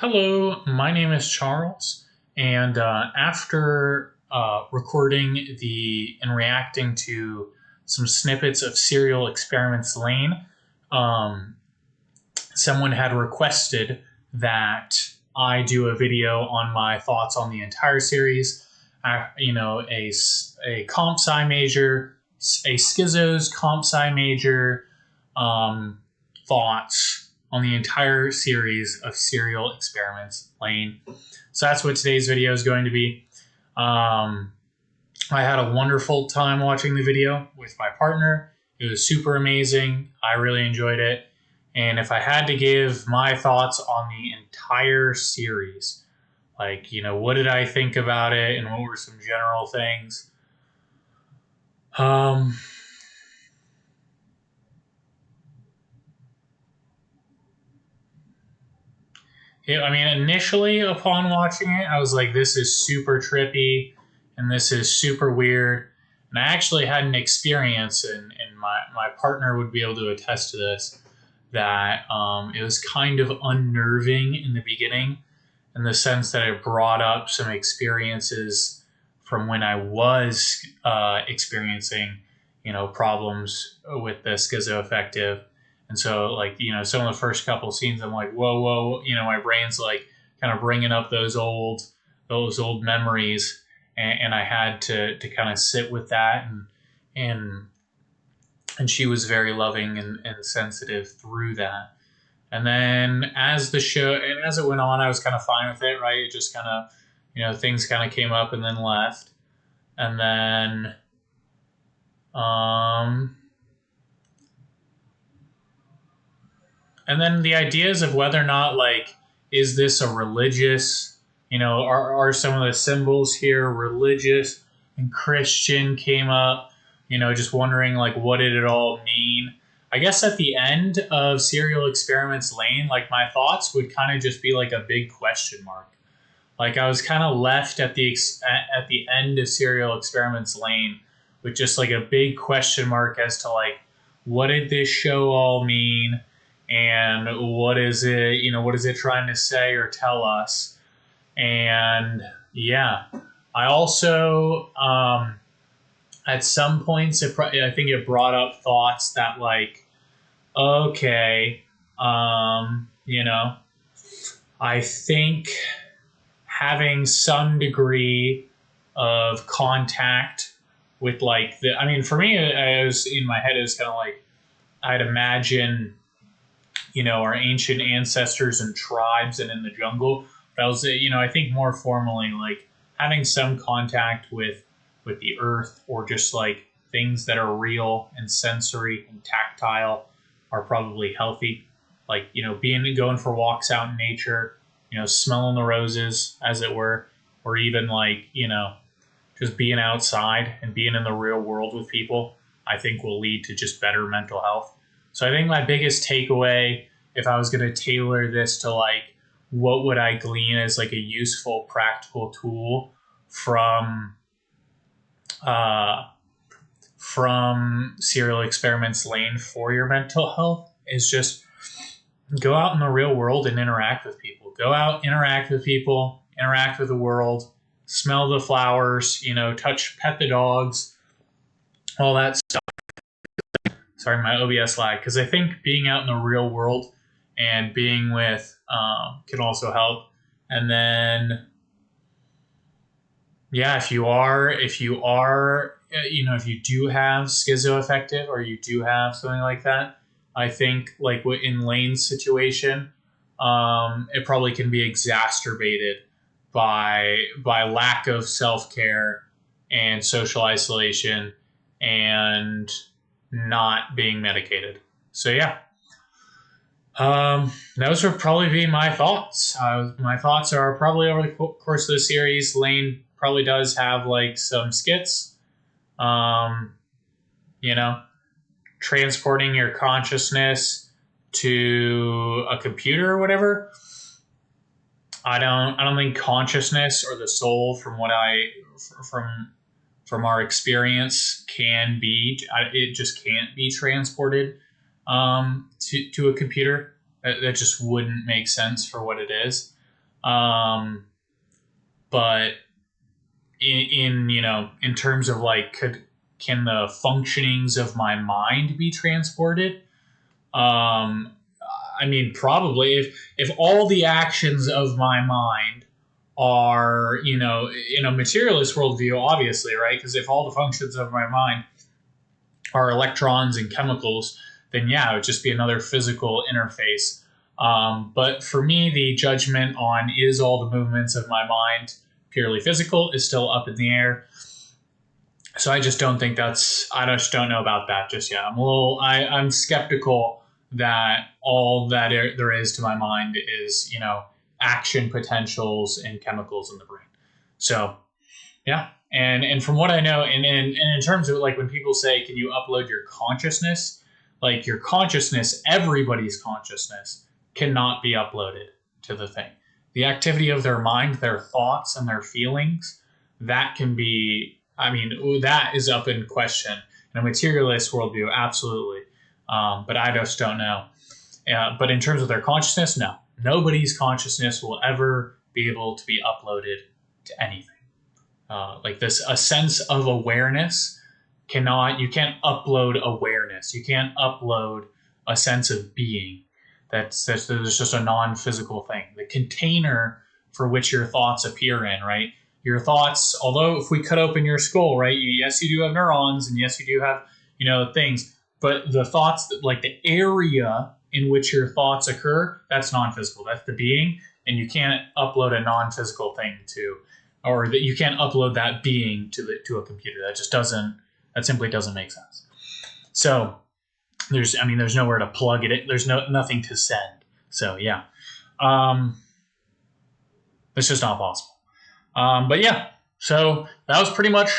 Hello, my name is Charles, and after recording and reacting to some snippets of Serial Experiments Lain, um, someone had requested that I do a video on my thoughts on the entire series. A Comp Sci Major, a Schizo's Comp Sci Major, thoughts on the entire series of Serial Experiments Lain. So that's what today's video is going to be. I had a wonderful time watching the video with my partner. It was super amazing. I really enjoyed it. And if I had to give my thoughts on the entire series, what did I think about it and what were some general things? Initially upon watching it, I was like, this is super trippy and this is super weird. And I actually had an experience, and my partner would be able to attest to this, that it was kind of unnerving in the beginning in the sense that it brought up some experiences from when I was experiencing, problems with the schizoaffective. And so, some of the first couple scenes, I'm like, whoa, my brain's like kind of bringing up those old memories, and I had to kind of sit with that, and she was very loving and sensitive through that. And then as it went on, I was kind of fine with it, right? It just kind of, things kind of came up and then left, and then the ideas of whether or not, is this a religious, are some of the symbols here religious and Christian came up, just wondering, what did it all mean? I guess at the end of Serial Experiments Lain, my thoughts would kind of just be like a big question mark. I was kind of left at the end of Serial Experiments Lain with just a big question mark as to what did this show all mean? And what is it trying to say or tell us? And yeah, I also, at some points, I think it brought up thoughts that okay, I think having some degree of contact with for me, I was in my head, it was kind of I'd imagine, our ancient ancestors and tribes and in the jungle. But I was, I think more formally, having some contact with the earth, or just things that are real and sensory and tactile are probably healthy. Going for walks out in nature, smelling the roses, as it were, or even just being outside and being in the real world with people, I think will lead to just better mental health. So I think my biggest takeaway, if I was going to tailor this to what would I glean as a useful practical tool from Serial Experiments Lain for your mental health, is just go out in the real world and interact with people. Go out, interact with people, interact with the world, smell the flowers, pet the dogs, all that stuff. Sorry, my OBS lag. Because I think being out in the real world and being with can also help. And then, yeah, if you do have schizoaffective, or you do have something like that, I think in Lain's situation, it probably can be exacerbated by lack of self-care and social isolation and not being medicated. So yeah, those would probably be my thoughts. My thoughts are probably over the course of the series. Lain probably does have some skits, transporting your consciousness to a computer or whatever. I don't think consciousness or the soul, from our experience, it just can't be transported to a computer. That just wouldn't make sense for what it is. But in terms of like, can the functionings of my mind be transported? I mean, probably if all the actions of my mind are, in a materialist worldview, obviously, right? Because if all the functions of my mind are electrons and chemicals, then yeah, it would just be another physical interface. But for me, the judgment on is all the movements of my mind purely physical is still up in the air. So I just don't think I just don't know about that just yet. I'm skeptical that all that there is to my mind is, action potentials and chemicals in the brain. So yeah. And from what I know, and in terms of like when people say, can you upload your consciousness? Like your consciousness, everybody's consciousness cannot be uploaded to the thing. The activity of their mind, their thoughts and their feelings, that can be, that is up in question. In a materialist worldview, absolutely. But I just don't know. But in terms of their consciousness, no. Nobody's consciousness will ever be able to be uploaded to anything. Like this, a sense of awareness you can't upload awareness. You can't upload a sense of being. That's just a non-physical thing. The container for which your thoughts appear in, right? Your thoughts, although if we cut open your skull, right? Yes, you do have neurons, and yes, you do have, things. But the thoughts, like the area in which your thoughts occur, that's non-physical. That's the being, and you can't upload a non-physical thing or that you can't upload that being to a computer. That simply doesn't make sense. So there's nowhere to plug it in. There's nothing to send. So yeah, it's just not possible. But yeah, so that was pretty much,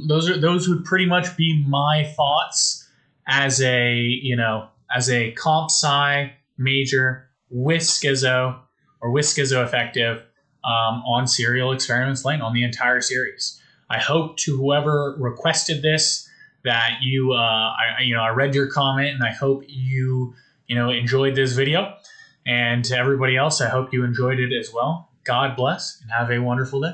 those would pretty much be my thoughts as a comp sci major with schizo or with schizoaffective on Serial Experiments Lain, on the entire series. I hope to whoever requested this that I read your comment, and I hope you enjoyed this video. And to everybody else, I hope you enjoyed it as well. God bless and have a wonderful day.